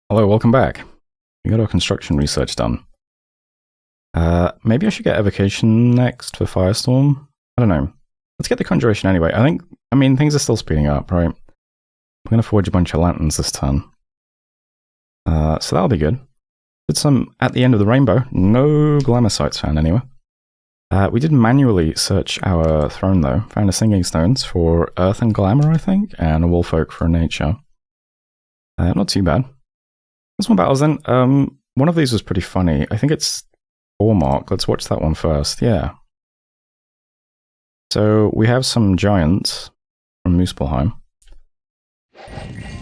Hello, welcome back. We got our construction research done. Maybe I should get evocation next for Firestorm? I don't know. Let's get the conjuration anyway. I mean, things are still speeding up, right? We're going to forge a bunch of lanterns this turn. So that'll be good. Did some at the end of the rainbow. No glamour sites found anywhere. We did manually search our throne though. Found a singing stones for earth and glamour, I think, and a wolf oak for nature. Not too bad. There's one battles then. One of these was pretty funny. I think it's 4 mark. Let's watch that one first. Yeah. So we have some giants from Muspelheim.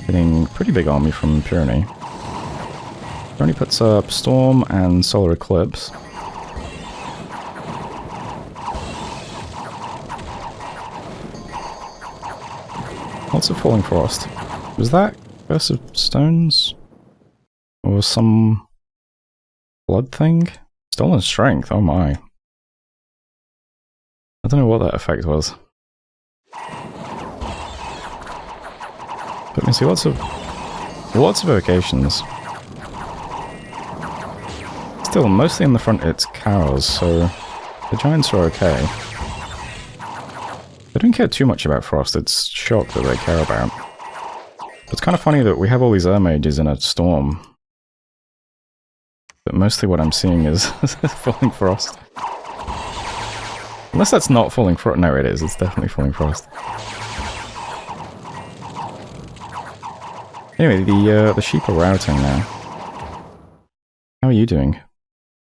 Getting pretty big army from Pyrenees. Pyrenees puts up Storm and Solar Eclipse. Lots of Falling Frost. Was that Curse of Stones? Or some blood thing? Stolen Strength, oh my. I don't know what that effect was. But we can see lots of evocations. Still, mostly in the front it's cows, so the giants are okay. They don't care too much about Frost, it's Shock that they care about. It's kind of funny that we have all these mages in a storm. But mostly what I'm seeing is Falling Frost. Unless that's not Falling Frost. No, it is. It's definitely Falling Frost. Anyway, the sheep are routing now. How are you doing?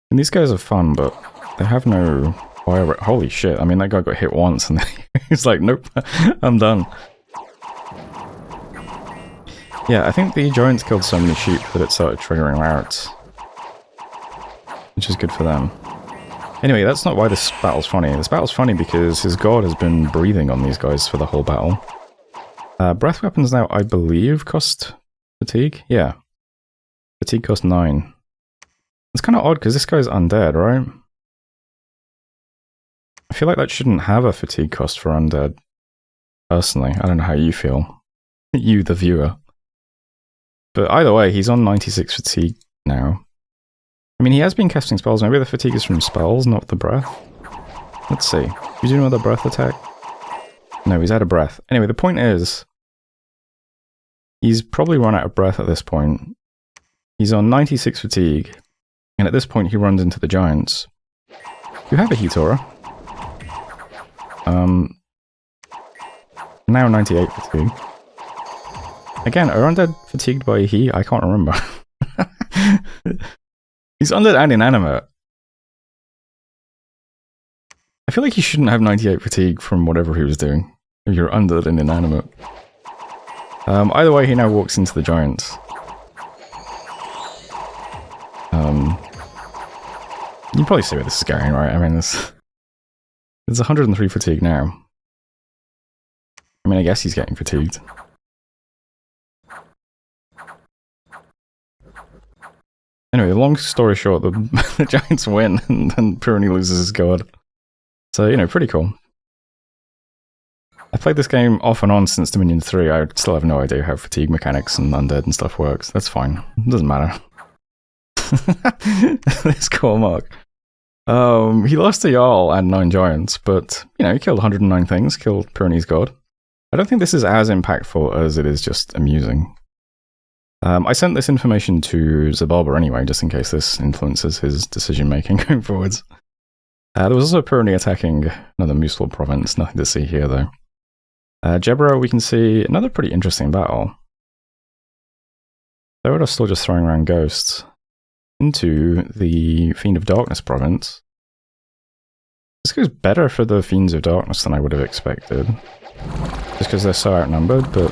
And these guys are fun, but they have no fire. Holy shit! I mean, that guy got hit once, and he's like, "Nope, I'm done." Yeah, I think the giants killed so many sheep that it started triggering routes. Which is good for them. Anyway, that's not why this battle's funny. This battle's funny because his god has been breathing on these guys for the whole battle. Breath weapons now, I believe, cost fatigue? Yeah. Fatigue cost 9. It's kind of odd because this guy's undead, right? I feel like that shouldn't have a fatigue cost for undead. Personally, I don't know how you feel. You, the viewer. But either way, he's on 96 fatigue now. I mean, he has been casting spells. Maybe the fatigue is from spells, not the breath. Let's see. You do another breath attack? No, he's out of breath. Anyway, the point is, he's probably run out of breath at this point. He's on 96 fatigue, and at this point he runs into the giants. You have a heat aura. Now 98 fatigue. Again, are undead fatigued by heat? I can't remember. He's undead and inanimate. I feel like he shouldn't have 98 fatigue from whatever he was doing. If you're undead and inanimate. Either way, he now walks into the giants. You can probably see where this is going, right? I mean, there's 103 fatigue now. I mean, I guess he's getting fatigued. Anyway, long story short, the Giants win, and then Pyrenees loses his god. So, you know, pretty cool. I played this game off and on since Dominion 3. I still have no idea how fatigue mechanics and undead and stuff works. That's fine. It doesn't matter. This cool mark. He lost to Jarl and 9 giants, but, you know, he killed 109 things, killed Pyrenees' god. I don't think this is as impactful as it is just amusing. I sent this information to Zabalba anyway, just in case this influences his decision-making going forwards. There was also Pyrenees attacking another Muspel province, nothing to see here though. Jebra, we can see another pretty interesting battle. They were still just throwing around ghosts into the Fiend of Darkness province. This goes better for the Fiends of Darkness than I would have expected. Just because they're so outnumbered, but...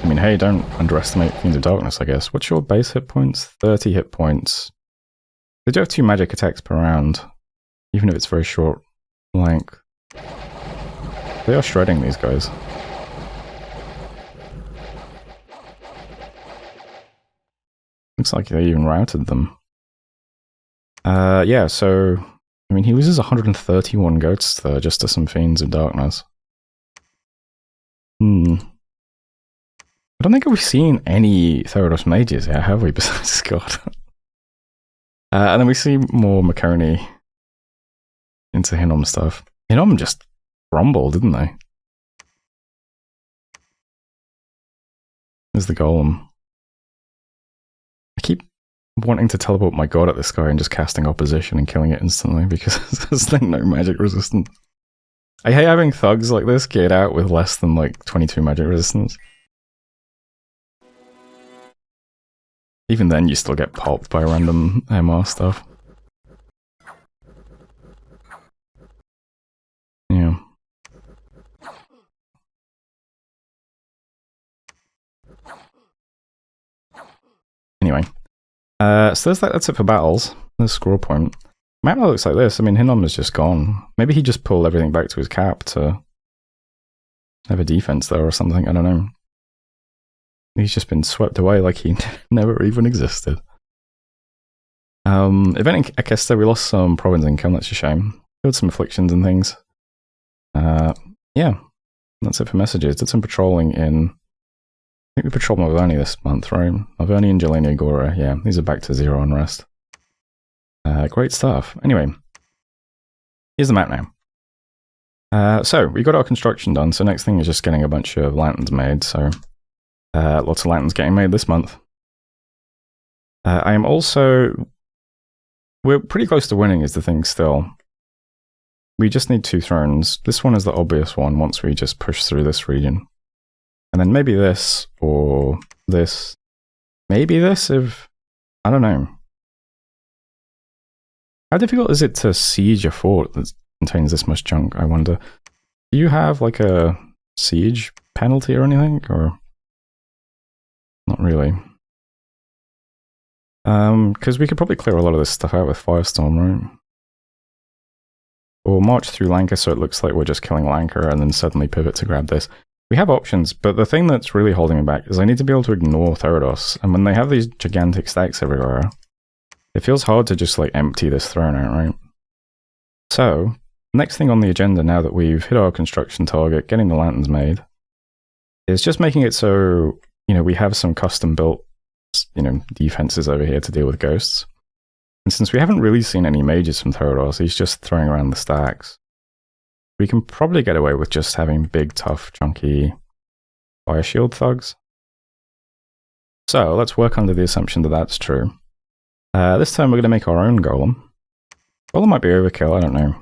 I mean, hey, don't underestimate Fiends of Darkness, I guess. What's your base hit points? 30 hit points. They do have 2 magic attacks per round, even if it's very short length. They are shredding these guys. Looks like they even routed them. Yeah, so... I mean, he loses 131 goats there just to some Fiends of Darkness. I don't think we've seen any Theranos mages yet, have we, besides Scott? And then we see more Makoni into Hinnom stuff. Hinnom just rumbled, didn't they? There's the golem. I keep wanting to teleport my god at this guy and just casting opposition and killing it instantly because there's like no magic resistance. I hate having thugs like this get out with less than like 22 magic resistance. Even then you still get popped by random MR stuff. Yeah. Anyway. So that's it for battles. There's scroll point. Map now looks like this. I mean, Hinnom is just gone. Maybe he just pulled everything back to his cap to have a defense there or something. I don't know. He's just been swept away like he never even existed. Event in Akesta, we lost some province income. That's a shame. Killed some afflictions and things. Yeah. That's it for messages. Did some patrolling in... I think we patrolled Malvern this month, right? Malvern and Jelenia Gora, yeah. These are back to 0 unrest. Great stuff. Anyway, here's the map now. So, we got our construction done, so next thing is just getting a bunch of lanterns made, so... lots of lanterns getting made this month. I am also... We're pretty close to winning is the thing still. We just need 2 thrones. This one is the obvious one once we just push through this region. And then maybe this, or this. Maybe this if... I don't know. How difficult is it to siege a fort that contains this much junk, I wonder? Do you have like a siege penalty or anything, or...? Not really. Because we could probably clear a lot of this stuff out with Firestorm, right? Or march through Lanka so it looks like we're just killing Lanka and then suddenly pivot to grab this. We have options, but the thing that's really holding me back is I need to be able to ignore Theranos, and when they have these gigantic stacks everywhere, it feels hard to just like empty this throne out, right? So, next thing on the agenda now that we've hit our construction target, getting the lanterns made, is just making it so, you know, we have some custom built, you know, defenses over here to deal with ghosts. And since we haven't really seen any mages from Theranos, he's just throwing around the stacks. We can probably get away with just having big, tough, chunky fire shield thugs. So let's work under the assumption that that's true. This time we're going to make our own golem. Golem might be overkill, I don't know.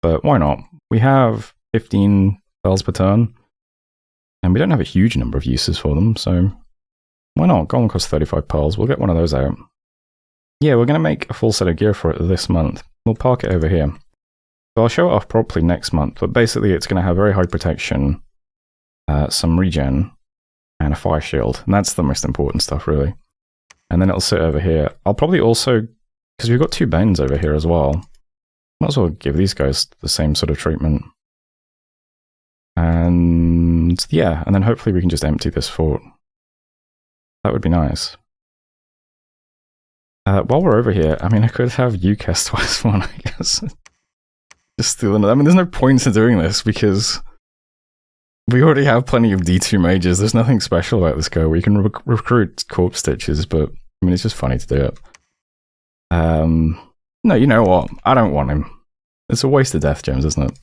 But why not? We have 15 spells per turn. And we don't have a huge number of uses for them, so why not? Golem costs 35 pearls. We'll get one of those out. Yeah, we're going to make a full set of gear for it this month. We'll park it over here. So I'll show it off properly next month, but basically it's going to have very high protection, some regen, and a fire shield. And that's the most important stuff, really. And then it'll sit over here. I'll probably also, because we've got 2 Banes over here as well, might as well give these guys the same sort of treatment. And yeah, and then hopefully we can just empty this fort. That would be nice. While we're over here, I mean, I could have you cast twice one, I guess. Just steal another. I mean, there's no point in doing this because we already have plenty of D2 mages. There's nothing special about this guy. We can recruit corpse stitches, but I mean, it's just funny to do it. No, you know what? I don't want him. It's a waste of death gems, isn't it?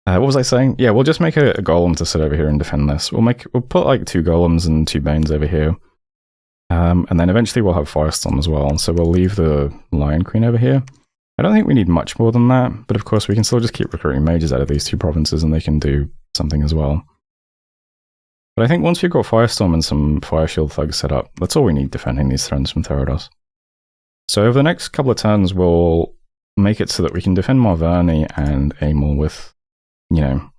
What was I saying? Yeah, we'll just make a golem to sit over here and defend this. We'll put like 2 golems and 2 banes over here. And then eventually we'll have Firestorm as well. So we'll leave the Lion Queen over here. I don't think we need much more than that, but of course we can still just keep recruiting mages out of these 2 provinces and they can do something as well. But I think once we've got Firestorm and some Fire Shield thugs set up, that's all we need defending these thrones from Theranos. So over the next couple of turns we'll make it so that we can defend Marverni and Amel with, you know,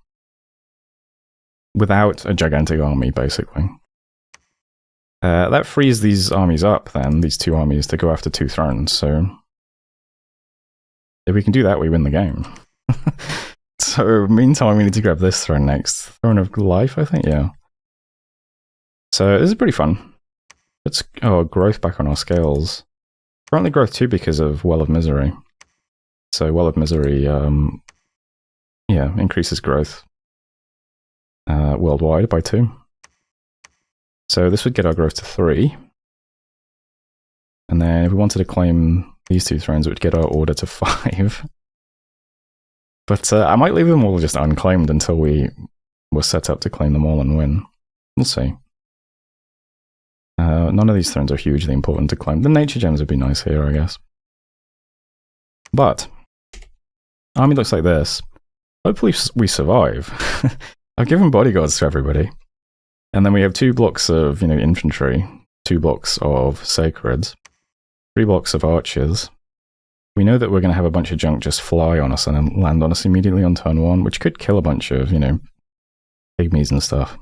without a gigantic army, basically. That frees these armies up then, these 2 armies, to go after 2 thrones, so if we can do that, we win the game. So, meantime, we need to grab this throne next. Throne of Life, I think, yeah. So, this is pretty fun. Let's, growth back on our scales. Currently growth 2 because of Well of Misery. So, Well of Misery, yeah, increases growth worldwide by 2. So this would get our growth to 3. And then if we wanted to claim these 2 thrones, it would get our order to 5. But I might leave them all just unclaimed until we were set up to claim them all and win. We'll see. None of these thrones are hugely important to claim. The nature gems would be nice here, I guess. But army looks like this. Hopefully we survive. I've given bodyguards to everybody. And then we have 2 blocks of, infantry, 2 blocks of sacreds, 3 blocks of archers. We know that we're going to have a bunch of junk just fly on us and then land on us immediately on turn 1, which could kill a bunch of, pygmies and stuff.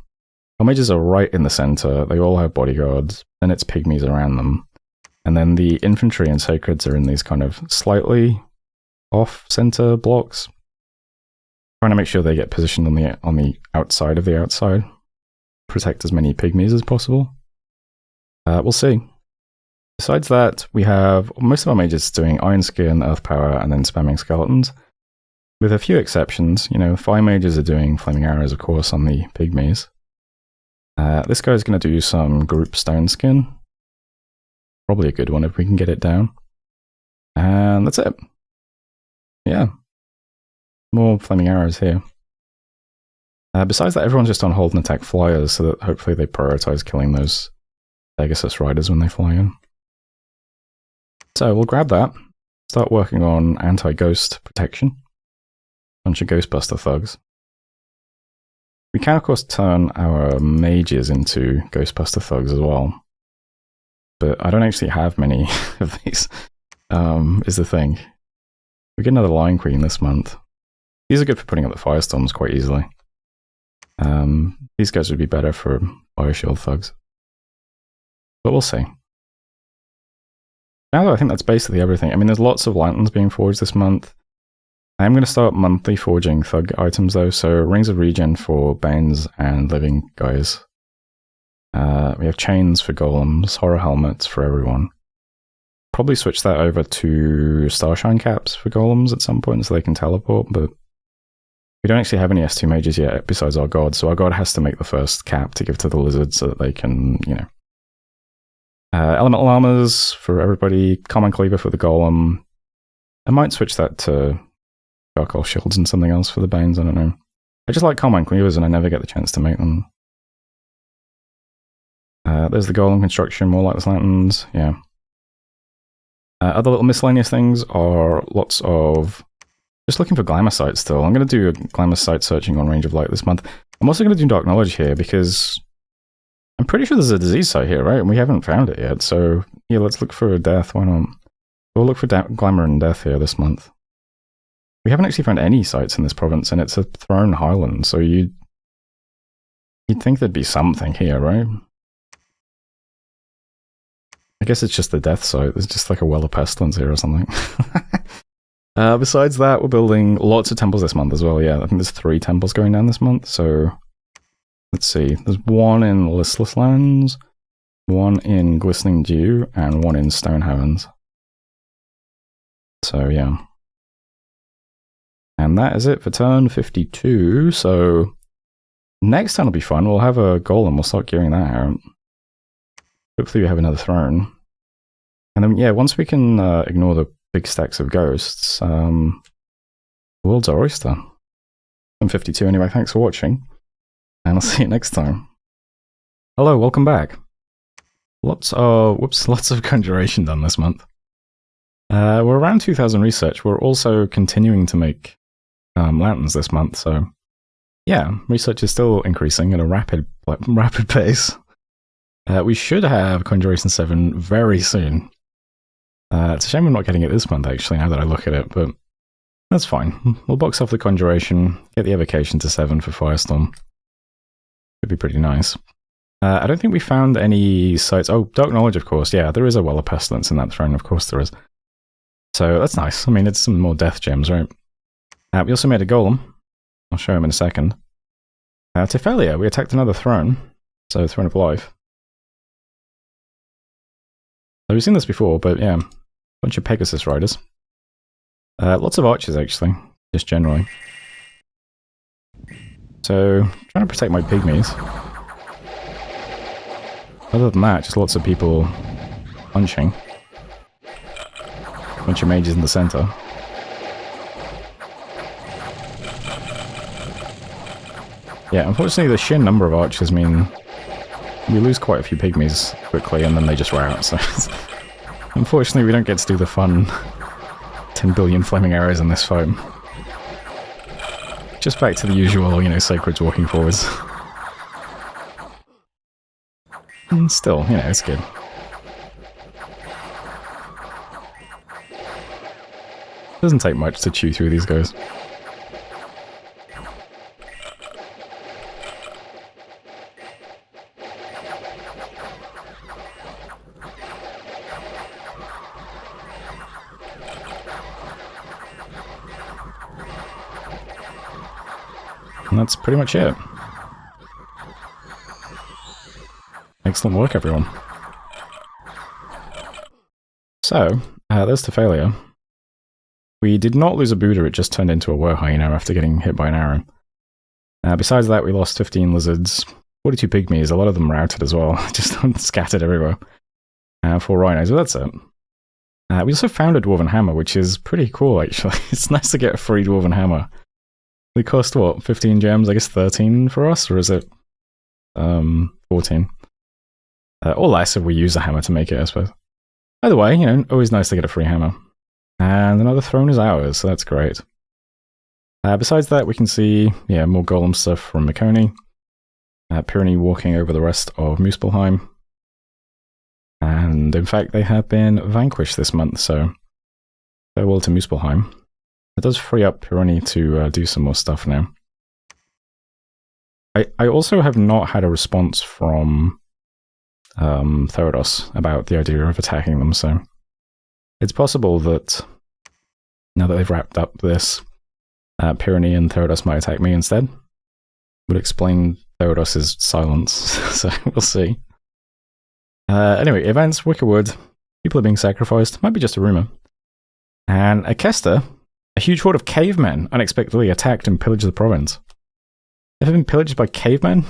Our mages are right in the center. They all have bodyguards, and it's pygmies around them. And then the infantry and sacreds are in these kind of slightly off-center blocks, trying to make sure they get positioned on the outside of the outside, protect as many pygmies as possible. We'll see. Besides that, we have most of our mages doing Iron Skin, Earth Power, and then spamming skeletons. With a few exceptions, fire mages are doing Flaming Arrows, of course, on the pygmies. This guy's going to do some group Stone Skin. Probably a good one if we can get it down. And that's it. Yeah. More Flaming Arrows here. Besides that, everyone's just on hold and attack flyers, so that hopefully they prioritize killing those Pegasus riders when they fly in. So we'll grab that, start working on anti-ghost protection. Bunch of Ghostbuster thugs. We can, of course, turn our mages into Ghostbuster thugs as well. But I don't actually have many of these, is the thing. We get another Lion Queen this month. These are good for putting up the firestorms quite easily. These guys would be better for Bioshield thugs. But we'll see. Now I think that's basically everything. I mean, there's lots of lanterns being forged this month. I'm going to start monthly forging thug items though, so Rings of Regen for Banes and Living guys. We have chains for golems, horror helmets for everyone. Probably switch that over to Starshine caps for golems at some point so they can teleport, but we don't actually have any S2 mages yet besides our god, so our god has to make the first cap to give to the lizard so that they can, Elemental armors for everybody, Common Cleaver for the golem. I might switch that to charcoal shields and something else for the Banes, I don't know. I just like Common Cleavers and I never get the chance to make them. There's the golem construction, more like the lanterns, yeah. Other little miscellaneous things are lots of... Just looking for glamour sites still. I'm going to do a glamour site searching on Range of Light this month. I'm also going to do Dark Knowledge here because I'm pretty sure there's a disease site here, right? And we haven't found it yet, so yeah, let's look for death, why not? We'll look for glamour and death here this month. We haven't actually found any sites in this province, and it's a throne highland, so you'd think there'd be something here, right? I guess it's just the death site. There's just like a well of pestilence here or something. Besides that, we're building lots of temples this month as well, yeah. I think there's 3 temples going down this month, so... Let's see. There's 1 in Listless Lands, 1 in Glistening Dew, and 1 in Stone Heavens. So, yeah. And that is it for turn 52, so... Next turn will be fun. We'll have a golem. We'll start gearing that out. Hopefully we have another throne. And then, yeah, once we can ignore the big stacks of ghosts, the world's our oyster. I'm 52 anyway, thanks for watching. And I'll see you next time. Hello, welcome back. Lots of conjuration done this month. We're around 2,000 research. We're also continuing to make lanterns this month, so yeah, research is still increasing at a rapid pace. We should have Conjuration 7 very soon. It's a shame we're not getting it this month, actually, now that I look at it, but that's fine. We'll box off the Conjuration, get the evocation to 7 for Firestorm. Should be pretty nice. I don't think we found any sites. Oh, Dark Knowledge, of course. Yeah, there is a Well of Pestilence in that throne, of course there is. So that's nice. I mean, it's some more death gems, right? We also made a golem. I'll show him in a second. Tephalia, we attacked another throne. So, Throne of Life. So we've seen this before, but yeah. Bunch of Pegasus riders. Lots of archers, actually. Just generally. So, trying to protect my pygmies. Other than that, just lots of people punching. Bunch of mages in the center. Yeah, unfortunately the sheer number of archers mean we lose quite a few pygmies quickly and then they just rout, so unfortunately we don't get to do the fun 10 billion flaming arrows in this fight. Just back to the usual, you know, sacreds walking forwards. And still, you know, it's good. Doesn't take much to chew through these guys. And that's pretty much it. Excellent work, everyone. So, there's the failure. We did not lose a Buddha, it just turned into a were hyena after getting hit by an arrow. Besides that, we lost 15 lizards, 42 pygmies, a lot of them routed as well, just scattered everywhere. 4 rhinos, but that's it. We also found a dwarven hammer, which is pretty cool, actually. It's nice to get a free dwarven hammer. They cost, what, 15 gems? I guess 13 for us, or is it 14? Or less if we use a hammer to make it, I suppose. Either way, you know, always nice to get a free hammer. And another throne is ours, so that's great. Besides that, we can see, yeah, more golem stuff from Makoni. Pyrenees walking over the rest of Muspelheim. And in fact, they have been vanquished this month, so farewell to Muspelheim. It does free up Pyrenees to do some more stuff now. I also have not had a response from Therados about the idea of attacking them, so it's possible that now that they've wrapped up this, Pyrenees and Therados might attack me instead. Would explain Therados' silence, so we'll see. Anyway, events, Wickerwood, people are being sacrificed, might be just a rumour. And Akesta, a huge horde of cavemen unexpectedly attacked and pillaged the province. Ever been pillaged by cavemen?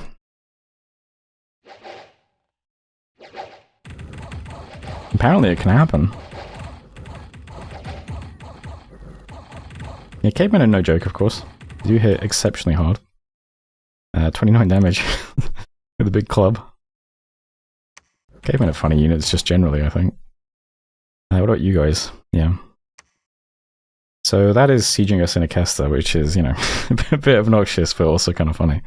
Apparently it can happen. Yeah, cavemen are no joke, of course. They do hit exceptionally hard. 29 damage with a big club. Cavemen are funny units just generally, I think. What about you guys? Yeah. So that is sieging us in Akesta, which is, you know, a bit obnoxious, but also kind of funny.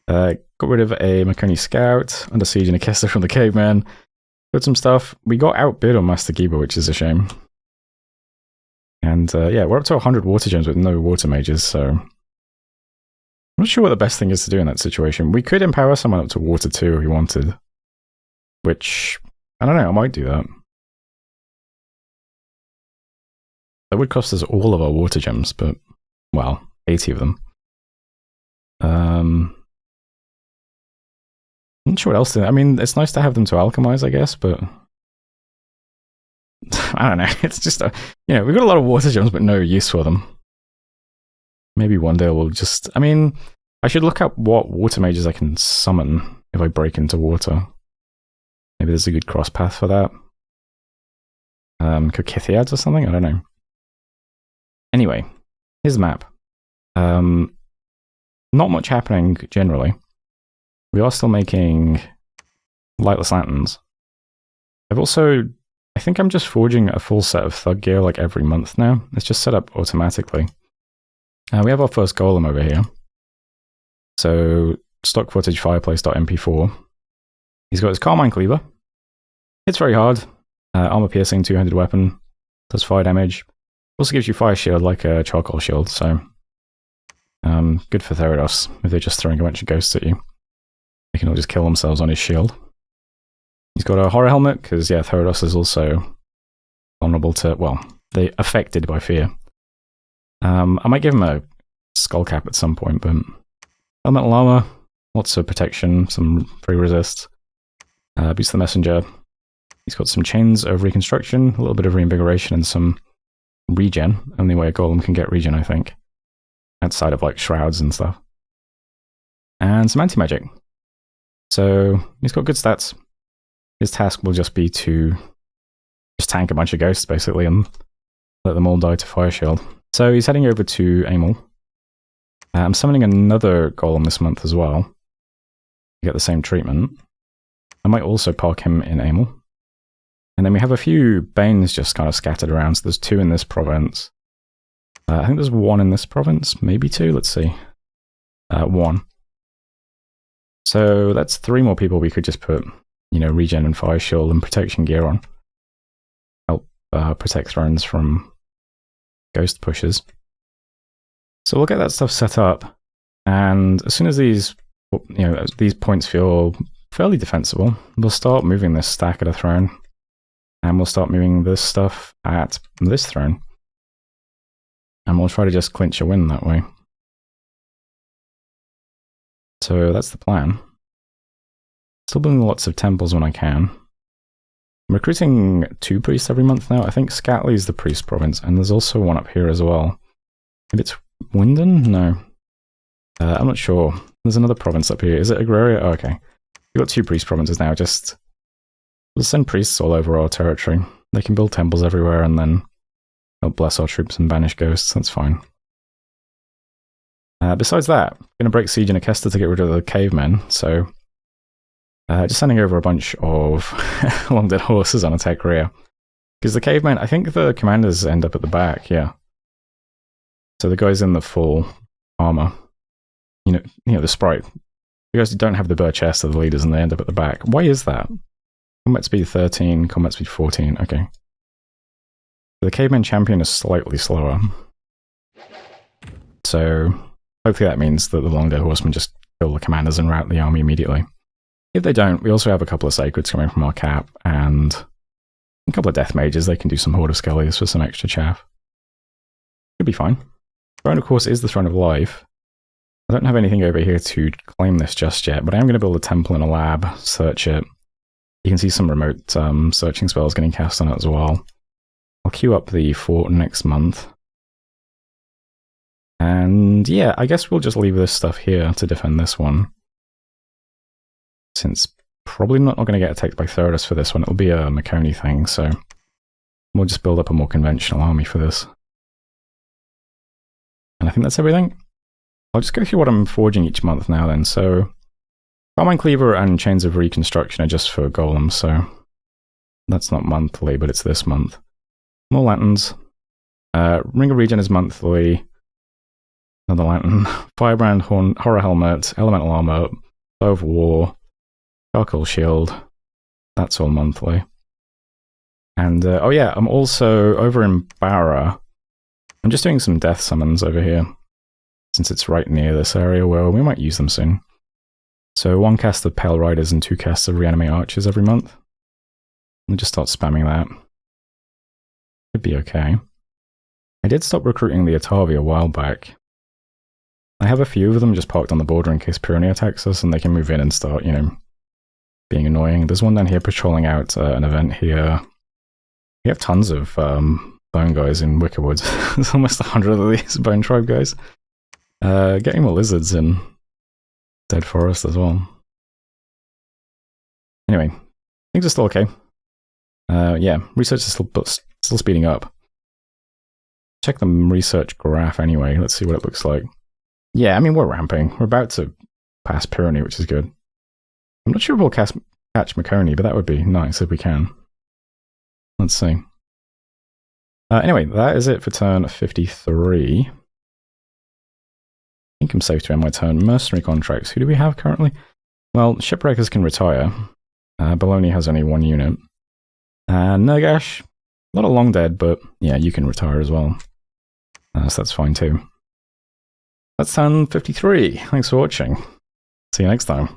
Got rid of a Makoni scout, under siege in Akesta from the cavemen. Put some stuff. We got outbid on Master Giba, which is a shame. And yeah, we're up to 100 water gems with no water mages, so I'm not sure what the best thing is to do in that situation. We could empower someone up to water 2 if we wanted. Which, I don't know, I might do that. That would cost us all of our water gems, but, well, 80 of them. I'm not sure what else to... I mean, it's nice to have them to alchemize, I guess, but... I don't know, it's just... you know, we've got a lot of water gems, but no use for them. Maybe one day we'll just... I mean, I should look up what water mages I can summon if I break into water. Maybe there's a good cross path for that. Kokithiads or something? I don't know. Anyway, here's the map. Not much happening generally. We are still making lightless lanterns. I think I'm just forging a full set of thug gear like every month now. It's just set up automatically. We have our first golem over here. So, stock footage fireplace.mp4. He's got his Carmine Cleaver. Hits very hard. Armor piercing, 200 weapon. Does fire damage. Also gives you fire shield like a charcoal shield, so... good for Therados, if they're just throwing a bunch of ghosts at you. They can all just kill themselves on his shield. He's got a horror helmet, because, yeah, Therados is also vulnerable to... well, they're affected by fear. I might give him a skull cap at some point, but... elemental armor, lots of protection, some free resist. Beats the messenger. He's got some chains of reconstruction, a little bit of reinvigoration, and some regen. Only way a golem can get regen, I think. Outside of like shrouds and stuff. And some anti-magic. So he's got good stats. His task will just be to just tank a bunch of ghosts, basically, and let them all die to Fire Shield. So he's heading over to Amel. I'm summoning another golem this month as well. You get the same treatment. I might also park him in Amel. And then we have a few Banes just kind of scattered around. So there's 2 in this province. I think there's 1 in this province, maybe 2. Let's see. 1. So that's 3 more people we could just put, you know, regen and Fire Shield and protection gear on. Help protect thrones from ghost pushes. So we'll get that stuff set up, and as soon as these, you know, these points feel fairly defensible, we'll start moving this stack at a throne, and we'll start moving this stuff at this throne, and we'll try to just clinch a win that way. So that's the plan. Still building lots of temples when I can. I'm recruiting 2 priests every month now. I think Scatley's the priest province, and there's also one up here as well. Maybe it's Winden? No. I'm not sure. There's another province up here. Is it Agraria? Oh, okay. We've got 2 priest provinces now. Just we'll send priests all over our territory. They can build temples everywhere and then help bless our troops and banish ghosts. That's fine. Besides that, I'm going to break siege in Akesta to get rid of the cavemen. So just sending over a bunch of long dead horses on attack rear. Because the cavemen, I think the commanders end up at the back, yeah. So the guys in the full armor, you know, the sprite. The guys who don't have the burr chest are the leaders and they end up at the back. Why is that? Combat speed 13, combat speed 14, okay. The caveman champion is slightly slower. So hopefully that means that the long dead horsemen just kill the commanders and rout the army immediately. If they don't, we also have a couple of sacreds coming from our cap and a couple of death mages. They can do some Horde of Skellies for some extra chaff. Should be fine. Throne, of course, is the Throne of Life. I don't have anything over here to claim this just yet, but I am going to build a temple and a lab, search it. You can see some remote searching spells getting cast on it as well. I'll queue up the fort next month. And yeah, I guess we'll just leave this stuff here to defend this one. Since probably not going to get attacked by Theodus for this one, it'll be a Maconi thing, so we'll just build up a more conventional army for this. And I think that's everything. I'll just go through what I'm forging each month now then. So Carmine Cleaver and Chains of Reconstruction are just for golems, so that's not monthly, but it's this month. More lanterns. Ring of Regen is monthly. Another lantern. Firebrand, Horror Helmet, Elemental Armor, Bow of War, Charcoal Shield. That's all monthly. And, oh yeah, I'm also over in Barra. I'm just doing some death summons over here, since it's right near this area where we might use them soon. So 1 cast of Pale Riders and 2 casts of Reanimate Archers every month. We'll just start spamming that. Should be okay. I did stop recruiting the Atavi a while back. I have a few of them just parked on the border in case Pyrenean attacks us, and they can move in and start, you know, being annoying. There's one down here patrolling out an event here. We have tons of bone guys in Wickerwoods. There's almost 100 of these bone tribe guys. Getting more lizards in Dead Forest as well. Anyway, things are still okay. Yeah, research is still speeding up. Check the research graph anyway. Let's see what it looks like. Yeah, I mean, we're ramping. We're about to pass Pyrenean, which is good. I'm not sure if we'll catch Maconi, but that would be nice if we can. Let's see. Anyway, that is it for turn 53. I think I'm safe to end my turn. Mercenary contracts. Who do we have currently? Well, Shipwreckers can retire. Bologna has only 1 unit. Nergash, a lot of long dead, but yeah, you can retire as well. So that's fine too. That's turn 53. Thanks for watching. See you next time.